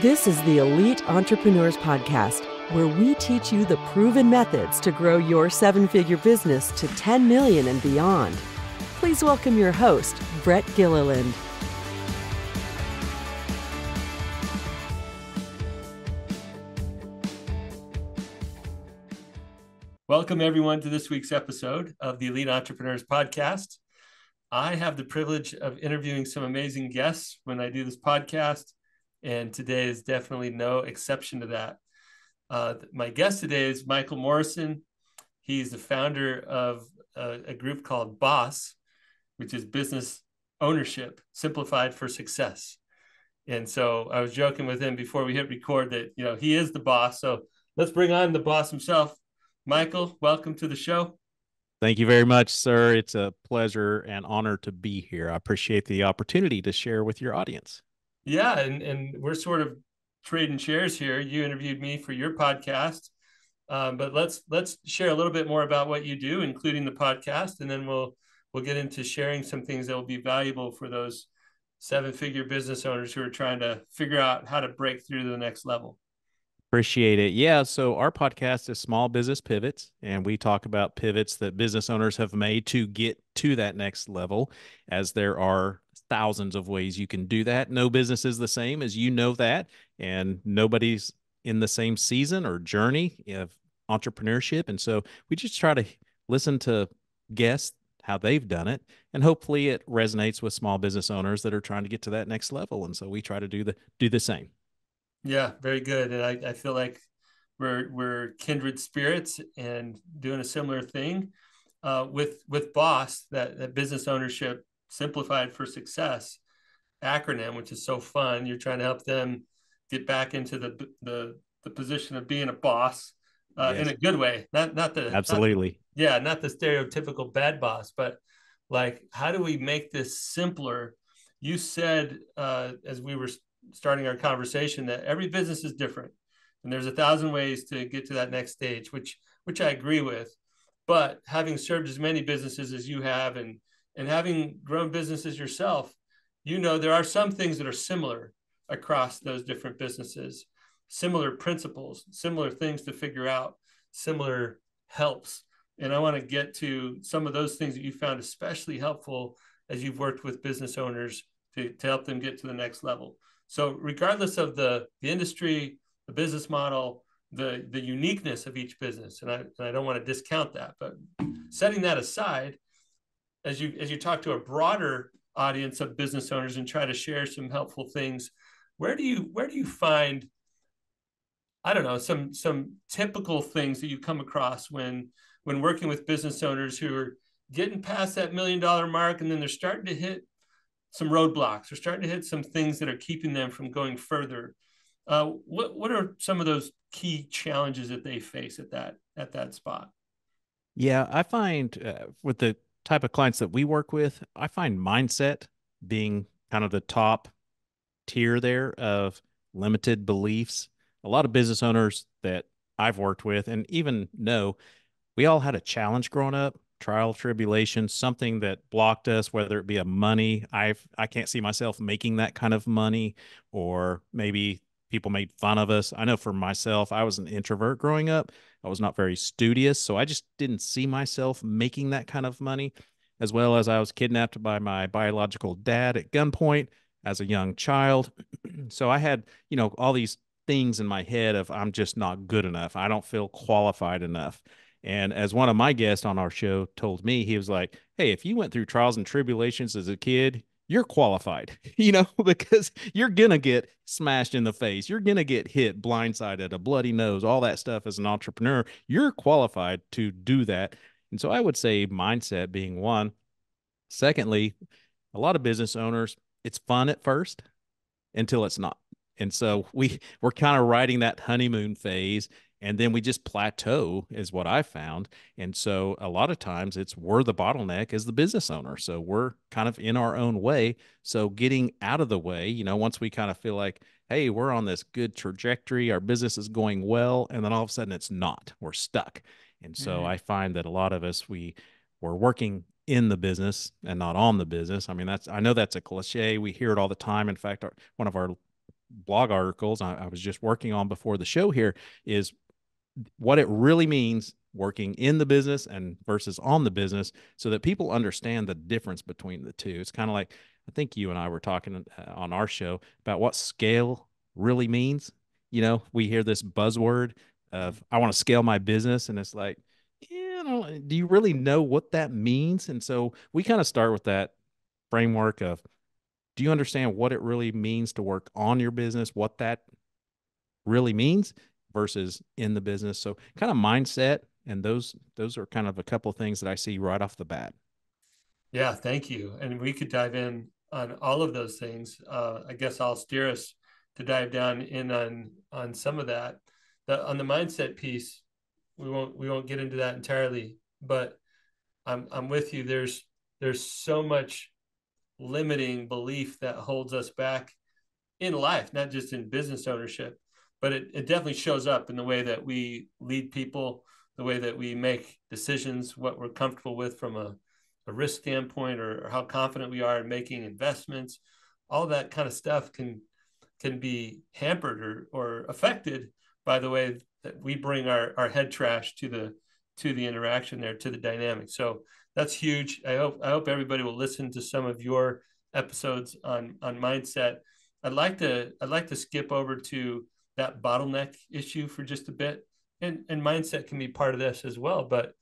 This is the Elite Entrepreneurs Podcast, where we teach you the proven methods to grow your seven-figure business to 10 million and beyond. Please welcome your host, Brett Gilliland. Welcome, everyone, to this week's episode of the Elite Entrepreneurs Podcast. I have the privilege of interviewing some amazing guests when I do this podcast, and today is definitely no exception to that. My guest today is Michael Morrison. He's the founder of a group called BOSS, which is Business Ownership Simplified for Success. And so I was joking with him before we hit record that, he is the boss. So let's bring on the boss himself. Michael, welcome to the show. Thank you very much, sir. It's a pleasure and honor to be here. I appreciate the opportunity to share with your audience. Yeah, and we're sort of trading shares here. You interviewed me for your podcast, but let's share a little bit more about what you do, including the podcast, and then we'll get into sharing some things that will be valuable for those seven-figure business owners who are trying to figure out how to break through to the next level. Appreciate it. Yeah. So our podcast is Small Business Pivots, and we talk about pivots that business owners have made to get to that next level, as there are thousands of ways you can do that. No business is the same, as you know that, and nobody's in the same season or journey of entrepreneurship. And so we just try to listen to guests, how they've done it, and hopefully it resonates with small business owners that are trying to get to that next level. And so we try to do the same. Yeah, very good. And I feel like we're kindred spirits and doing a similar thing with BOSS, that business ownership simplified for success acronym, which is so fun. You're trying to help them get back into the position of being a boss Yes. in a good way. Not the Absolutely. not the stereotypical bad boss, but like, how do we make this simpler? You said as we were starting our conversation that every business is different and there's 1,000 ways to get to that next stage, which I agree with. But having served as many businesses as you have and having grown businesses yourself, there are some things that are similar across those different businesses, similar principles, similar things to figure out, similar helps. And I want to get to some of those things that you found especially helpful as you've worked with business owners to help them get to the next level. So regardless of the industry, the business model, the uniqueness of each business, and I don't want to discount that, but setting that aside, as you talk to a broader audience of business owners and try to share some helpful things, where do you find, I don't know, some typical things that you come across when working with business owners who are getting past that $1 million mark, and then they're starting to hit some roadblocks, they're starting to hit some things that are keeping them from going further? What are some of those key challenges that they face at that spot? Yeah, I find with the type of clients that we work with, I find mindset being kind of the top tier there of limited beliefs. A lot of business owners that I've worked with and even know, we all had a challenge growing up, trial, tribulation, something that blocked us, whether it be a money. I can't see myself making that kind of money, or maybe people made fun of us. I know for myself, I was an introvert growing up. I was not very studious, so I just didn't see myself making that kind of money, as well as I was kidnapped by my biological dad at gunpoint as a young child. So I had, all these things in my head of I'm just not good enough. I don't feel qualified enough. And as one of my guests on our show told me, he was like, hey, if you went through trials and tribulations as a kid, you're qualified, because you're going to get smashed in the face. You're going to get hit, blindsided, a bloody nose, all that stuff as an entrepreneur. You're qualified to do that. And so I would say mindset being one. Secondly, a lot of business owners, it's fun at first until it's not. And so we're kind of riding that honeymoon phase, and then we just plateau is what I found. And so a lot of times we're the bottleneck as the business owner. So we're kind of in our own way. So getting out of the way, once we kind of feel like, hey, we're on this good trajectory, our business is going well, and then all of a sudden it's not, we're stuck. And so I find that a lot of us, we're working in the business and not on the business. I mean, I know that's a cliche. We hear it all the time. In fact, one of our blog articles I was just working on before the show here is what it really means working in the business and versus on the business, so that people understand the difference between the two. It's kind of like, I think you and I were talking on our show about what scale really means. We hear this buzzword of, I want to scale my business. And it's like, yeah, do you really know what that means? And so we kind of start with that framework of, do you understand what it really means to work on your business, what that really means versus in the business? So kind of mindset, and those are kind of a couple of things that I see right off the bat. Yeah, thank you. And we could dive in on all of those things. I guess I'll steer us to dive down in on some of that. On the mindset piece, we won't get into that entirely, but I'm with you. There's so much limiting belief that holds us back in life, not just in business ownership, but it definitely shows up in the way that we lead people, the way that we make decisions, what we're comfortable with from a risk standpoint, or how confident we are in making investments. All that kind of stuff can be hampered or affected by the way that we bring our head trash to the interaction there, to the dynamic. So that's huge. I hope everybody will listen to some of your episodes on mindset. I'd like to skip over to that bottleneck issue for just a bit, and mindset can be part of this as well, but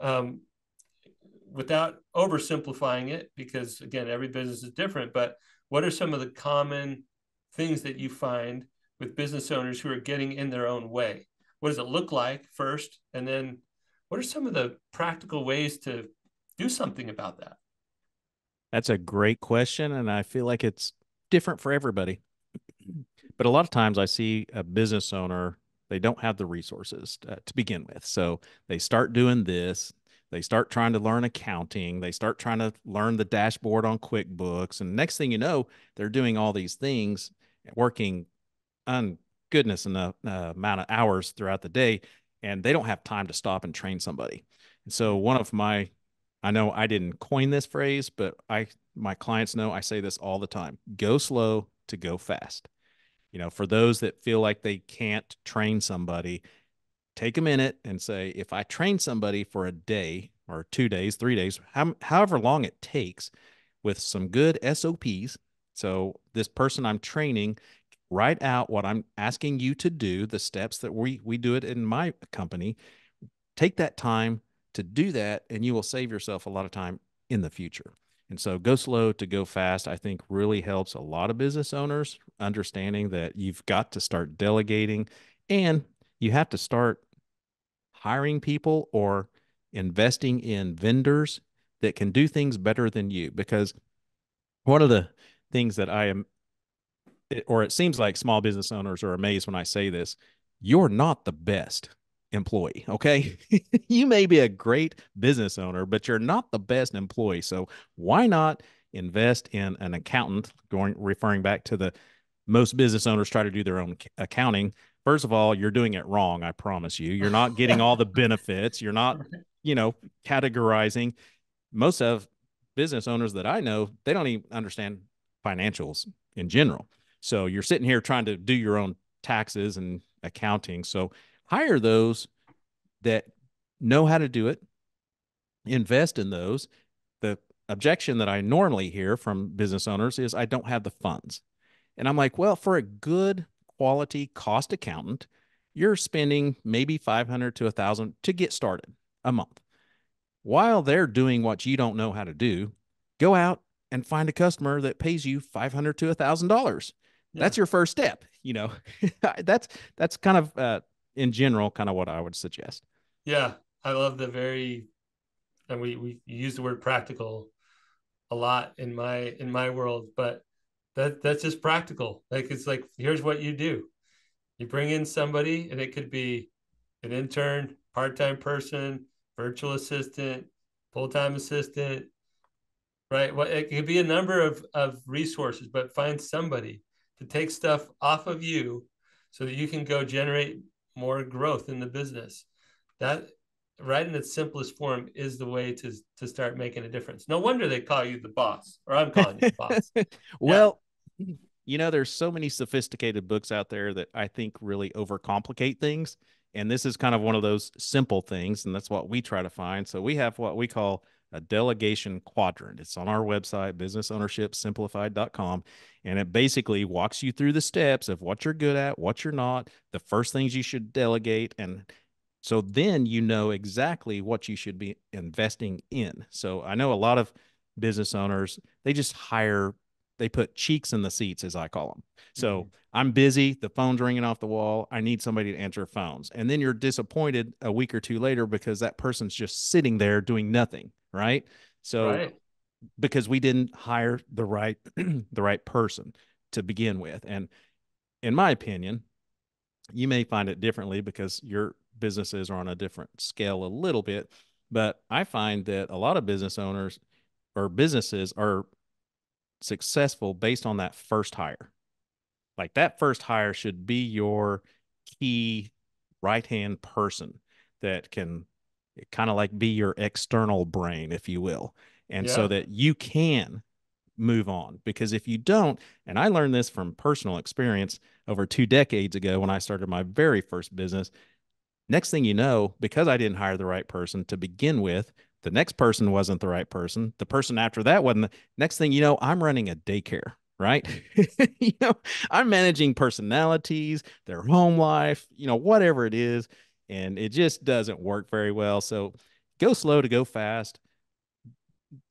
um, without oversimplifying it, because again, every business is different. But what are some of the common things that you find with business owners who are getting in their own way? What does it look like first, and then what are some of the practical ways to do something about that? That's a great question, and I feel like it's different for everybody. But a lot of times I see a business owner, they don't have the resources to begin with. So they start doing this, they start trying to learn accounting, they start trying to learn the dashboard on QuickBooks. And next thing you know, they're doing all these things, working on goodness enough amount of hours throughout the day, and they don't have time to stop and train somebody. And so one of my, I know I didn't coin this phrase, but my clients know I say this all the time: go slow to go fast. For those that feel like they can't train somebody, take a minute and say, if I train somebody for a day or 2 days, 3 days, however long it takes, with some good SOPs. So this person I'm training, write out what I'm asking you to do, the steps that we do it in my company. Take that time to do that, and you will save yourself a lot of time in the future. And so go slow to go fast, I think, really helps a lot of business owners understanding that you've got to start delegating, and you have to start hiring people or investing in vendors that can do things better than you. Because one of the things that or it seems like small business owners are amazed when I say this: you're not the best employee. Okay. You may be a great business owner, but you're not the best employee. So why not invest in an accountant? Referring back to the, most business owners try to do their own accounting. First of all, you're doing it wrong. I promise you, you're not getting all the benefits. You're not, categorizing. Most of business owners that I know, they don't even understand financials in general. So you're sitting here trying to do your own taxes and accounting. So hire those that know how to do it, invest in those. The objection that I normally hear from business owners is, I don't have the funds. And I'm like, well, for a good quality cost accountant, you're spending maybe 500 to 1,000 to get started a month. While they're doing what you don't know how to do, go out and find a customer that pays you 500 to $1,000. Yeah. That's your first step. That's kind of in general, kind of what I would suggest. Yeah, I love and we use the word practical a lot in my world, but that's just practical. Like, it's like, here's what you do: you bring in somebody, and it could be an intern, part-time person, virtual assistant, full-time assistant, right? Well, it could be a number of resources, but find somebody to take stuff off of you so that you can go generate more growth in the business. That, right in its simplest form, is the way to start making a difference. No wonder they call you the boss, or I'm calling you the boss. Yeah. Well, There's so many sophisticated books out there that I think really overcomplicate things. And this is kind of one of those simple things. And that's what we try to find. So we have what we call a delegation quadrant. It's on our website, businessownershipsimplified.com. And it basically walks you through the steps of what you're good at, what you're not, the first things you should delegate. And so then you know exactly what you should be investing in. So I know a lot of business owners, they just hire, they put cheeks in the seats, as I call them. So I'm busy, the phone's ringing off the wall, I need somebody to answer phones. And then you're disappointed a week or two later because that person's just sitting there doing nothing, right? So Right. because we didn't hire the right the right person to begin with. And in my opinion, you may find it differently because your businesses are on a different scale a little bit, but I find that a lot of business owners or businesses are successful based on that first hire. Like that first hire should be your key right hand person that can kind of like be your external brain, if you will. And so Yeah. that you can move on. Because if you don't, and I learned this from personal experience over 2 decades ago when I started my very first business, next thing you know, because I didn't hire the right person to begin with, the next person wasn't the right person. The person after that wasn't. Next thing you know, I'm running a daycare, right? you know, I'm managing personalities, their home life, whatever it is. And it just doesn't work very well. So go slow to go fast.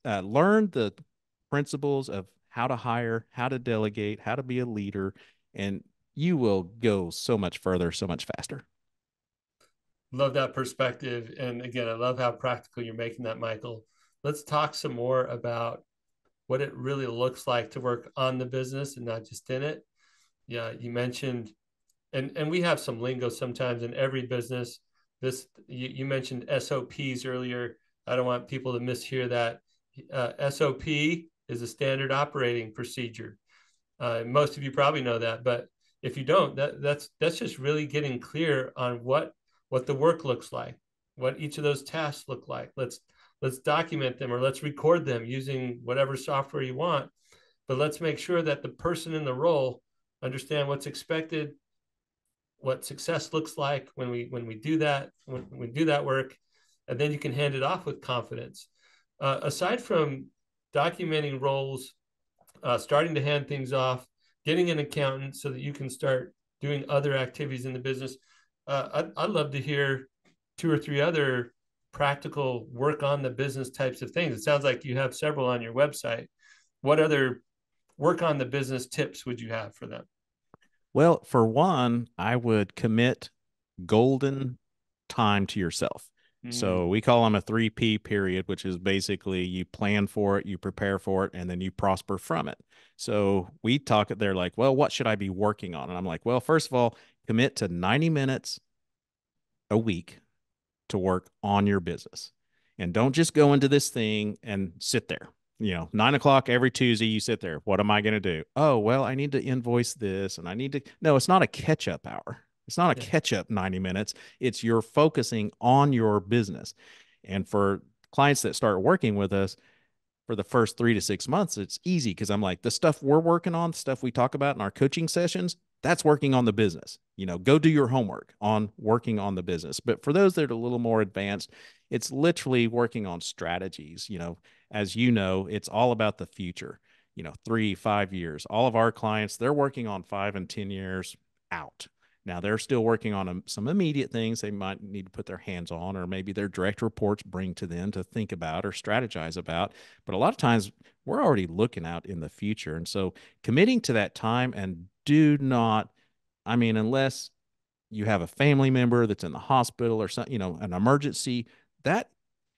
Learn the principles of how to hire, how to delegate, how to be a leader, and you will go so much further, so much faster. Love that perspective. And again, I love how practical you're making that, Michael. Let's talk some more about what it really looks like to work on the business and not just in it. Yeah, you mentioned, and we have some lingo sometimes in every business. This you mentioned SOPs earlier. I don't want people to mishear that. SOP is a standard operating procedure. Most of you probably know that, but if you don't, that's just really getting clear on what the work looks like, what each of those tasks look like. Let's document them or let's record them using whatever software you want. But let's make sure that the person in the role understand what's expected, what success looks like when we do that when we do that work, and then you can hand it off with confidence. Aside from documenting roles, starting to hand things off, getting an accountant so that you can start doing other activities in the business. I'd love to hear two or three other practical work on the business types of things. It sounds like you have several on your website. What other work on the business tips would you have for them? Well, for one, I would commit golden time to yourself. So we call them a 3P period, which is basically you plan for it, you prepare for it, and then you prosper from it. So we talk it there like, well, what should I be working on? And I'm like, well, first of all, commit to 90 minutes a week to work on your business. And don't just go into this thing and sit there. 9 o'clock every Tuesday, you sit there. What am I going to do? Oh, well, I need to invoice this and I need to. No, it's not a catch up hour. It's not a catch up 90 minutes. It's you're focusing on your business. And for clients that start working with us, for the first 3 to 6 months, it's easy because I'm like, the stuff we're working on, the stuff we talk about in our coaching sessions, that's working on the business. Go do your homework on working on the business. But for those that are a little more advanced, it's literally working on strategies. As you know, it's all about the future, 3, 5 years. All of our clients, they're working on 5 and 10 years out. Now they're still working on some immediate things they might need to put their hands on, or maybe their direct reports bring to them to think about or strategize about. But a lot of times we're already looking out in the future. And so committing to that time, and do not, unless you have a family member that's in the hospital or something, an emergency, that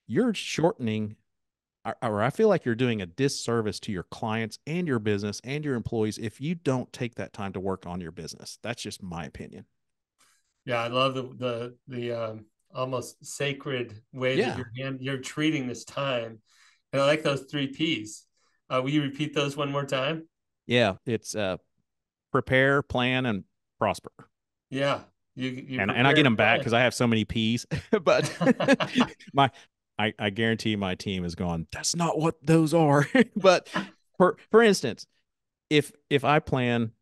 you're shortening, or I feel like you're doing a disservice to your clients and your business and your employees if you don't take that time to work on your business. That's just my opinion. Yeah, I love the almost sacred way that Yeah. you're treating this time, and I like those 3 Ps. Will you repeat those one more time? Yeah. It's prepare, plan, and prosper. Yeah, you And I get prepare them back plan. because I have so many P's. But my I guarantee my team is going, that's not what those are. But for instance, if I plan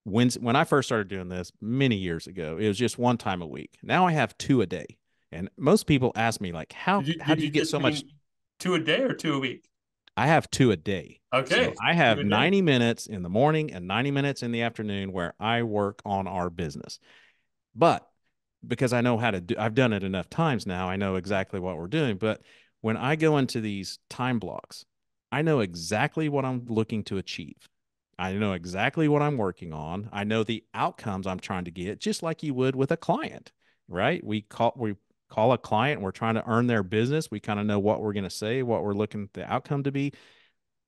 when I first started doing this many years ago, it was just one time a week. Now I have two a day. And most people ask me like, how Did do you you get just so much? mean 2 a day or 2 a week? I have two a day. So Okay, I two have a day. 90 minutes in the morning and 90 minutes in the afternoon where I work on our business. But because I know how to do, I've done it enough times now, I know exactly what we're doing. But when I go into these time blocks, I know exactly what I'm looking to achieve. I know exactly what I'm working on. I know the outcomes I'm trying to get, just like you would with a client, right? We call a client and we're trying to earn their business. We kind of know what we're going to say, what we're looking the outcome to be.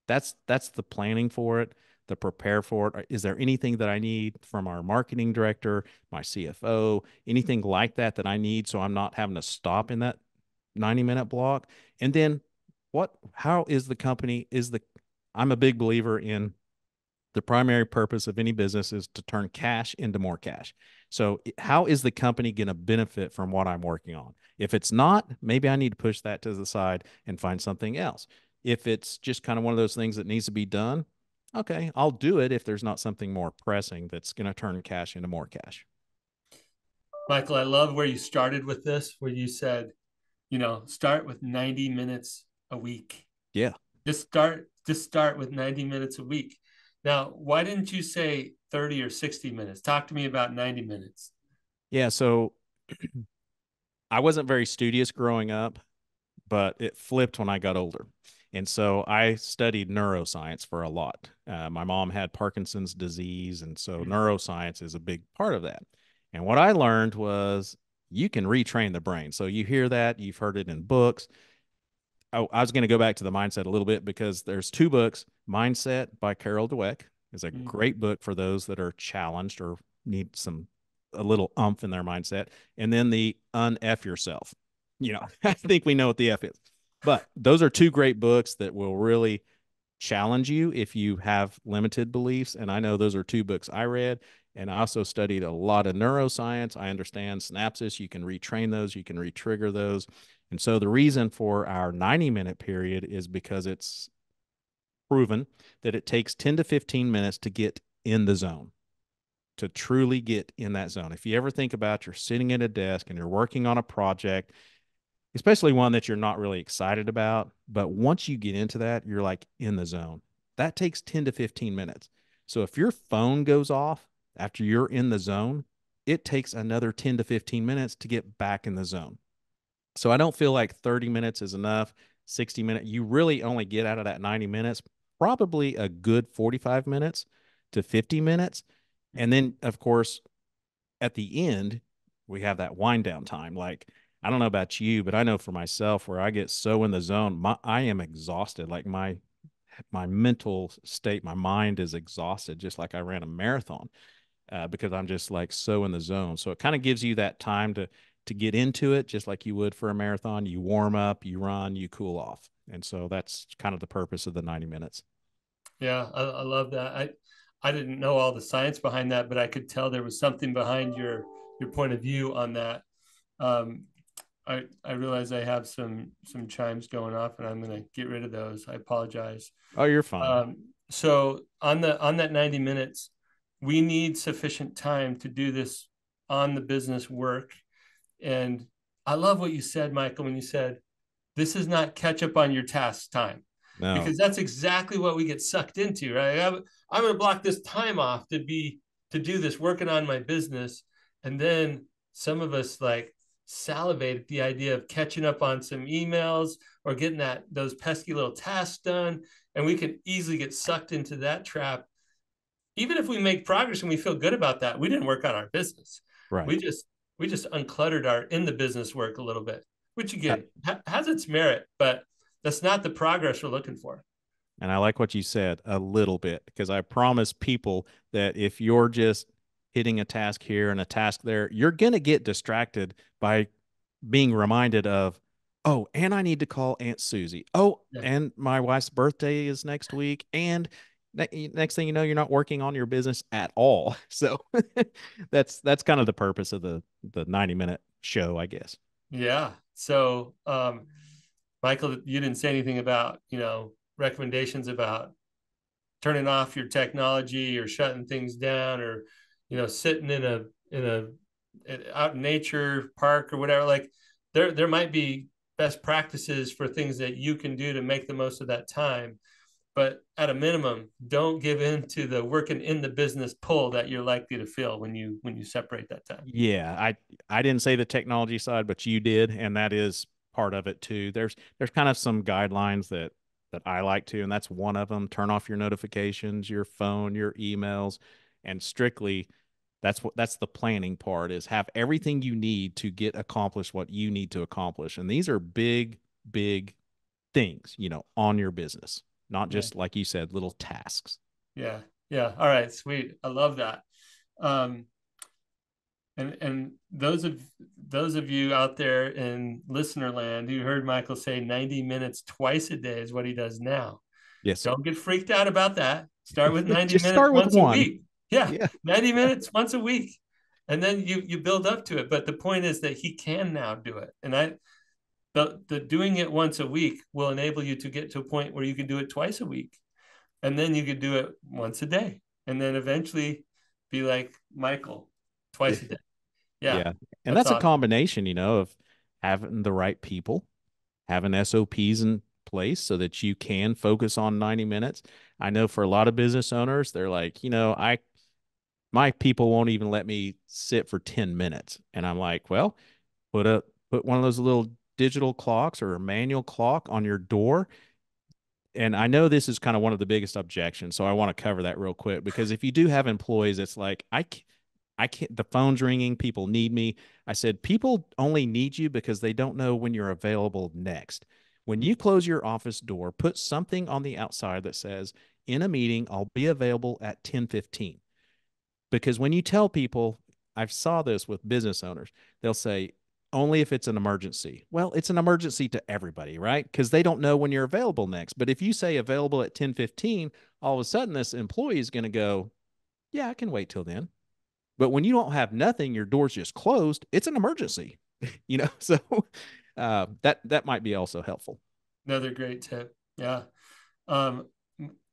That's the planning for it, the prepare for it. Is there anything that I need from our marketing director, my CFO, anything like that that I need so I'm not having to stop in that 90-minute block? And then how is the company is the I'm a big believer in the primary purpose of any business is to turn cash into more cash. So how is the company going to benefit from what I'm working on? If it's not, maybe I need to push that to the side and find something else. If it's just kind of one of those things that needs to be done, okay, I'll do it if there's not something more pressing that's going to turn cash into more cash. Michael, I love where you started with this, where you said, start with 90 minutes a week. Yeah. Just start with 90 minutes a week. Now, why didn't you say 30 or 60 minutes? Talk to me about 90 minutes. Yeah. So I wasn't very studious growing up, but it flipped when I got older. And so I studied neuroscience for a lot. My mom had Parkinson's disease, and so neuroscience is a big part of that. And what I learned was you can retrain the brain. So you hear that, you've heard it in books. Oh, I was going to go back to the mindset a little bit because there's two books. Mindset by Carol Dweck is a Mm. great book for those that are challenged or need a little umph in their mindset. And then the Unf Yourself. I think we know what the F is. But those are two great books that will really challenge you if you have limited beliefs. And I know those are two books I read. And I also studied a lot of neuroscience. I understand synapses. You can retrain those, you can retrigger those. And so the reason for our 90-minute period is because it's proven that it takes 10 to 15 minutes to get in the zone, to truly get in that zone. If you ever think about you're sitting at a desk and you're working on a project, especially one that you're not really excited about, but once you get into that, you're like in the zone. That takes 10 to 15 minutes. So if your phone goes off after you're in the zone, it takes another 10 to 15 minutes to get back in the zone. So I don't feel like 30 minutes is enough. 60 minutes, you really only get out of that 90 minutes, probably a good 45 minutes to 50 minutes. And then, of course, at the end, we have that wind down time. Like, I don't know about you, but I know for myself where I get so in the zone, I am exhausted. Like my mental state, my mind is exhausted, just like I ran a marathon because I'm just like so in the zone. So it kind of gives you that time to get into it, just like you would for a marathon. You warm up, you run, you cool off, and so that's kind of the purpose of the 90 minutes. Yeah, I love that. I didn't know all the science behind that, but I could tell there was something behind your point of view on that. Um, I realize I have some chimes going off, and I'm going to get rid of those. I apologize. Oh, you're fine. So on that 90 minutes, we need sufficient time to do this on the business work. And I love what you said, Michael, when you said this is not catch up on your task time, No, because that's exactly what we get sucked into, right? I'm going to block this time off to do this working on my business, and then some of us like salivate at the idea of catching up on some emails or getting those pesky little tasks done, and we can easily get sucked into that trap. Even if we make progress and we feel good about that, we didn't work on our business. right. We just uncluttered our in the business work a little bit, which Uh, again has its merit, but that's not the progress we're looking for. And I like what you said a little bit because I promise people that if you're just hitting a task here and a task there, you're going to get distracted by being reminded of, oh, and I need to call Aunt Susie. Oh, Yeah. and my wife's birthday is next week. And next thing you know, you're not working on your business at all. So that's kind of the purpose of the 90-minute show, I guess. Yeah. So, Michael, you didn't say anything about, recommendations about turning off your technology or shutting things down, or sitting in a out in nature park or whatever. Like there might be best practices for things that you can do to make the most of that time. But at a minimum, don't give in to the working in the business pull that you're likely to feel when you separate that time. Yeah, I didn't say the technology side, but you did, and that is part of it too. There's kind of some guidelines that I like to, and that's one of them. Turn off your notifications, your phone, your emails, and strictly that's the planning part, is have everything you need to get accomplished what you need to accomplish. And these are big, big things, on your business, not Yeah. just like you said, little tasks. Yeah. Yeah. All right. Sweet. I love that. Um, and those of you out there in listener land who heard Michael say 90 minutes twice a day is what he does now. Yes, sir. Don't get freaked out about that. Start with 90 Just minutes start with once a one. week. Yeah, Yeah. 90 minutes once a week. And then you build up to it. But the point is that he can now do it. And the doing it once a week will enable you to get to a point where you can do it twice a week. And then you could do it once a day. And then eventually be like Michael, twice a day. Yeah. Yeah. And That's that's a awesome. combination, of having the right people, having SOPs in place so that you can focus on 90 minutes. I know for a lot of business owners, they're like, my people won't even let me sit for 10 minutes. And I'm like, well, put one of those little digital clocks or a manual clock on your door. And I know this is kind of one of the biggest objections, so I want to cover that real quick, because if you do have employees, it's like I can't, the phone's ringing, people need me. I said, people only need you because they don't know when you're available next. When you close your office door, put something on the outside that says, in a meeting, I'll be available at 10:15. Because when you tell people, I've saw this with business owners, they'll say, only if it's an emergency. Well, it's an emergency to everybody, right? Because they don't know when you're available next. But if you say available at 10:15, all of a sudden this employee is going to go, yeah, I can wait till then. But when you don't have nothing, your door's just closed, it's an emergency, So that might be also helpful. Another great tip. Yeah. Um,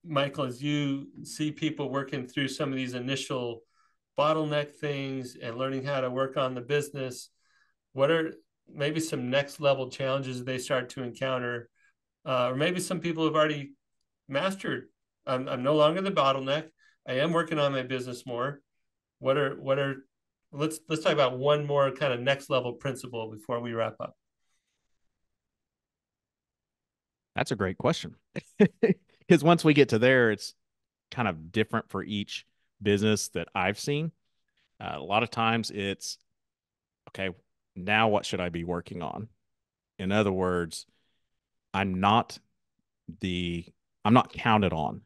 Michael, as you see people working through some of these initial bottleneck things and learning how to work on the business, what are maybe some next level challenges they start to encounter? Or maybe some people have already mastered, I'm no longer the bottleneck. I am working on my business more. Let's talk about one more kind of next level principle before we wrap up. That's a great question. Because once we get to there, it's kind of different for each business that I've seen. A lot of times it's, okay, now what should I be working on? In other words, I'm not I'm not counted on.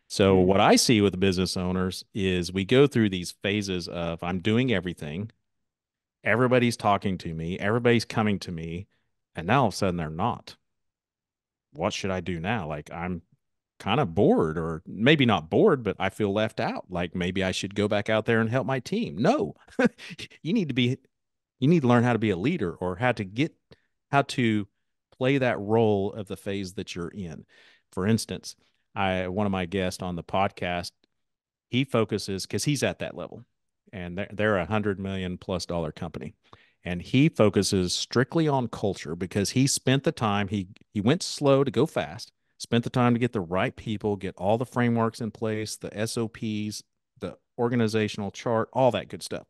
So what I see with the business owners is we go through these phases of I'm doing everything, everybody's talking to me, everybody's coming to me, and now all of a sudden they're not. What should I do now? Like I'm kind of bored, or maybe not bored, but I feel left out. Like maybe I should go back out there and help my team. No, you need to be, you need to learn how to be a leader, or how to play that role of the phase that you're in. For instance, one of my guests on the podcast, he focuses, because he's at that level, and they're $100 million+ company. And he focuses strictly on culture because he spent the time, he went slow to go fast, spent the time to get the right people, get all the frameworks in place, the SOPs, the organizational chart, all that good stuff.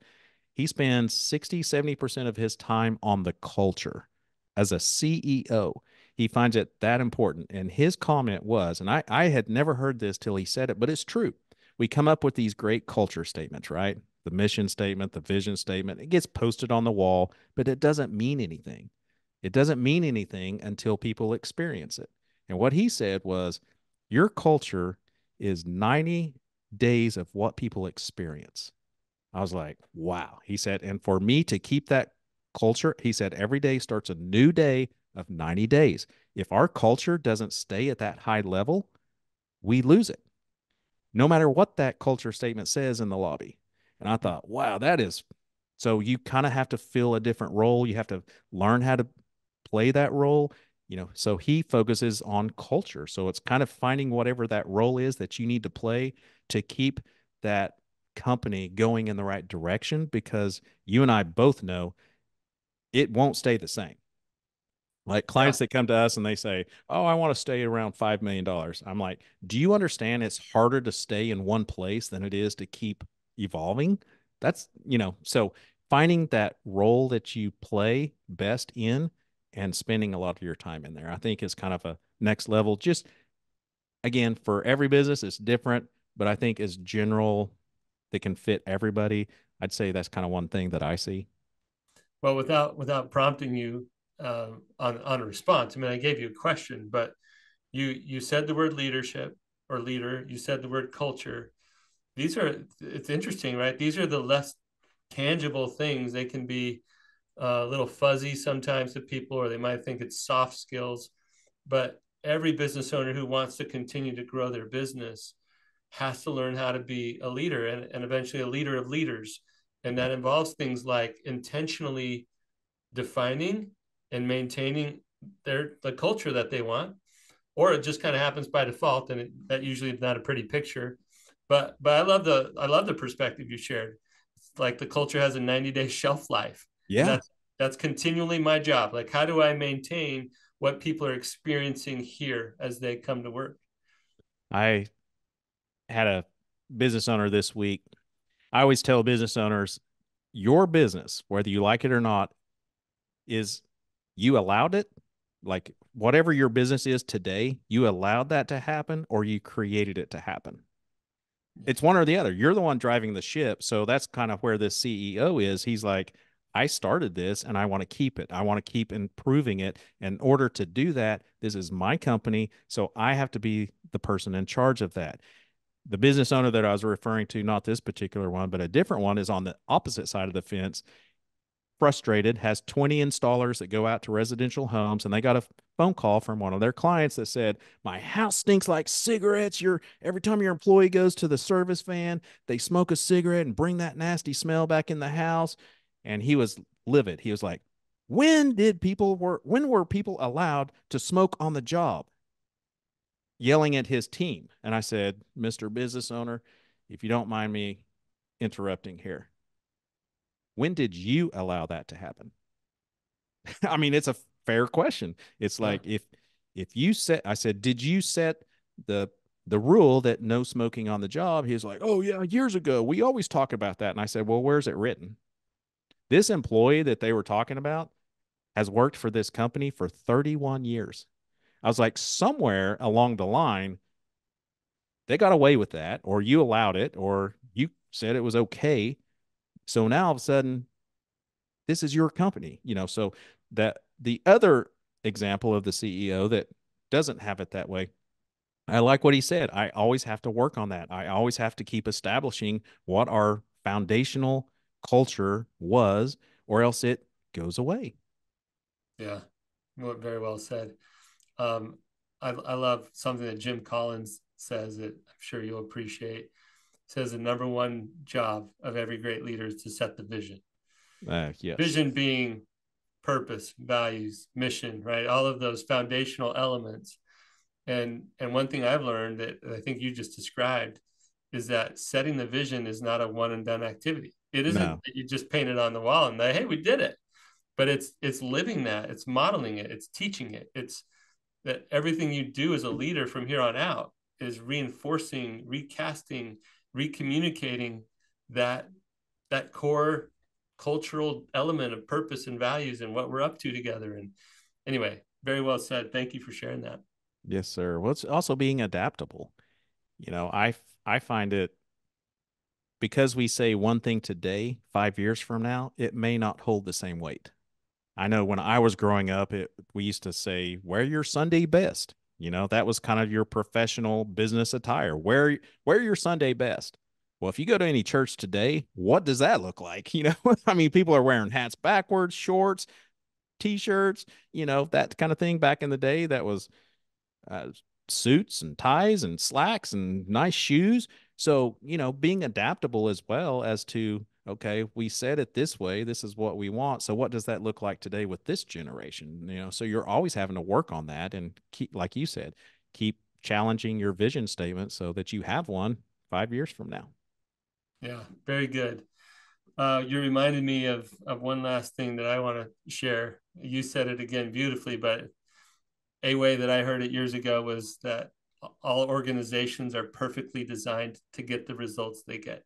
He spends 60-70% of his time on the culture. As a CEO, he finds it that important. And his comment was, and I had never heard this till he said it, but it's true. We come up with these great culture statements, right? The mission statement, the vision statement, it gets posted on the wall, but it doesn't mean anything. It doesn't mean anything until people experience it. And what he said was, your culture is 90 days of what people experience. I was like, wow. He said, and for me to keep that culture, he said, every day starts a new day of 90 days. If our culture doesn't stay at that high level, we lose it, no matter what that culture statement says in the lobby. And I thought, wow, that is, so you kind of have to fill a different role. You have to learn how to play that role. So he focuses on culture. So it's kind of finding whatever that role is that you need to play to keep that company going in the right direction, because you and I both know it won't stay the same. Like Yeah. clients that come to us and they say, "Oh, I want to stay around $5 million." I'm like, "Do you understand it's harder to stay in one place than it is to keep evolving?" So finding that role that you play best in and spending a lot of your time in there, I think is kind of a next level. Just again, for every business, it's different, but I think as general that can fit everybody, I'd say that's kind of one thing that I see. Well, without prompting you on a response, I mean, I gave you a question, but you said the word leadership or leader. You said the word culture. It's interesting, right? These are the less tangible things. They can be a little fuzzy sometimes to people, or they might think it's soft skills. But every business owner who wants to continue to grow their business has to learn how to be a leader, and eventually a leader of leaders. And Yeah. that involves things like intentionally defining and maintaining the culture that they want, or it just kind of happens by default, and that usually is not a pretty picture. But I love the perspective you shared. It's like the culture has a 90-day shelf life, and Yeah. that's continually my job. Like, how do I maintain what people are experiencing here as they come to work? I had a business owner this week. I always tell business owners, your business, whether you like it or not, is you allowed it. Like whatever your business is today, you allowed that to happen or you created it to happen. It's one or the other. You're the one driving the ship. So that's kind of where this CEO is. He's like, I started this and I want to keep it. I want to keep improving it. In order to do that, this is my company. So I have to be the person in charge of that. The business owner that I was referring to, not this particular one, but a different one, is on the opposite side of the fence, frustrated, has 20 installers that go out to residential homes, and they got a phone call from one of their clients that said, "My house stinks like cigarettes. Every time your employee goes to the service van, they smoke a cigarette and bring that nasty smell back in the house." And he was livid. He was like, when were people allowed to smoke on the job?" Yelling at his team. And I said, "Mr. Business Owner, if you don't mind me interrupting here, when did you allow that to happen?" I mean, it's a fair question. It's Yeah. like if you set, I said, "Did you set the the rule that no smoking on the job?" He was like, "Oh yeah, years ago we always talk about that." And I said, "Well, where's it written?" This employee that they were talking about has worked for this company for 31 years. I was like, somewhere along the line, they got away with that, or you allowed it, or you said it was okay. So now all of a sudden, this is your company. So that the other example of the CEO that doesn't have it that way, I like what he said. I always have to work on that. I always have to keep establishing what our foundational culture was, or else it goes away. Yeah. Very well said. Um, I love something that Jim Collins says that I'm sure you'll appreciate. Says the number one job of every great leader is to set the vision. Yes. Vision being purpose, values, mission, right? All of those foundational elements. And one thing I've learned that I think you just described is that setting the vision is not a one and done activity. It isn't No. that you just paint it on the wall and hey, we did it. But it's living that, it's modeling it, it's teaching it. It's that everything you do as a leader from here on out is reinforcing, recasting, recommunicating that that core cultural element of purpose and values and what we're up to together. And anyway, very well said. Thank you for sharing that. Yes, sir. Well, it's also being adaptable. I find it, because we say one thing today, 5 years from now, it may not hold the same weight. I know when I was growing up, we used to say, "Wear your Sunday best." That was kind of your professional business attire. Wear your Sunday best. Well, if you go to any church today, what does that look like? I mean, people are wearing hats backwards, shorts, t-shirts, that kind of thing. Back in the day, that was uh, suits and ties and slacks and nice shoes. So, being adaptable as well as to okay, we said it this way. This is what we want. So what does that look like today with this generation? So you're always having to work on that and keep, like you said, keep challenging your vision statement so that you have one 5 years from now. Yeah, very good. You reminded me of one last thing that I want to share. You said it again beautifully, but a way that I heard it years ago was that all organizations are perfectly designed to get the results they get.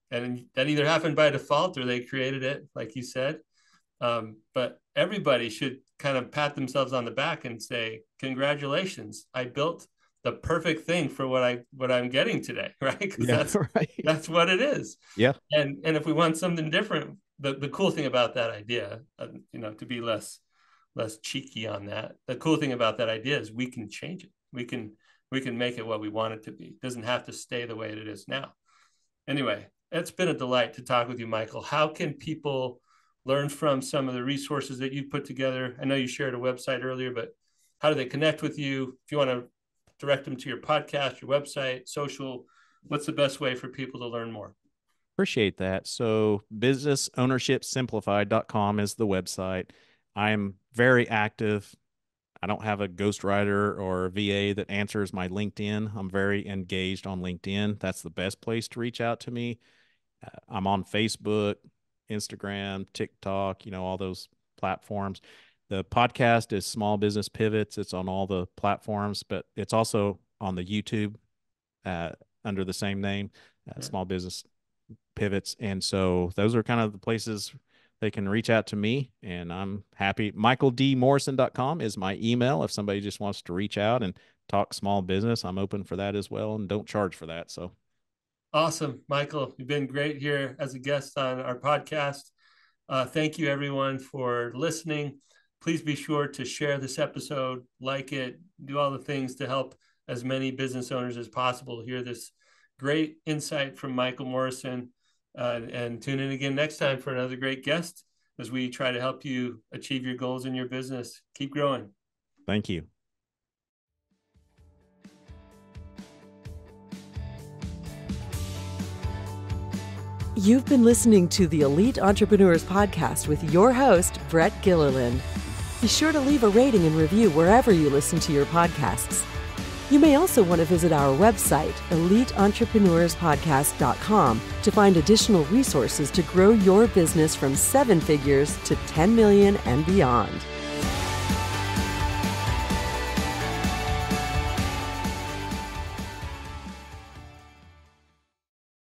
And that either happened by default or they created it, like you said. But everybody should kind of pat themselves on the back and say, congratulations, I built the perfect thing for what I'm getting today, right? Because that's what it is. Yeah. And if we want something different, the cool thing about that idea, to be less cheeky on that, the cool thing about that idea is we can change it. We can make it what we want it to be. It doesn't have to stay the way it is now. Anyway, it's been a delight to talk with you, Michael. How can people learn from some of the resources that you've put together? I know you shared a website earlier, but how do they connect with you? If you want to direct them to your podcast, your website, social, what's the best way for people to learn more? Appreciate that. So businessownershipsimplified.com is the website. I'm very active. I don't have a ghostwriter or a VA that answers my LinkedIn. I'm very engaged on LinkedIn. That's the best place to reach out to me. I'm on Facebook, Instagram, TikTok, all those platforms. The podcast is Small Business Pivots. It's on all the platforms, but it's also on the YouTube under the same name, Small Business Pivots. And so those are kind of the places they can reach out to me, and I'm happy. MichaelDMorrison.com is my email. If somebody just wants to reach out and talk small business, I'm open for that as well, and don't charge for that. So awesome, Michael. You've been great here as a guest on our podcast. Thank you, everyone, for listening. Please be sure to share this episode, like it, do all the things to help as many business owners as possible hear this great insight from Michael Morrison. And tune in again next time for another great guest as we try to help you achieve your goals in your business. Keep growing. Thank you. You've been listening to the Elite Entrepreneurs Podcast with your host, Brett Gilliland. Be sure to leave a rating and review wherever you listen to your podcasts. You may also want to visit our website, eliteentrepreneurspodcast.com, to find additional resources to grow your business from 7 figures to 10 million and beyond.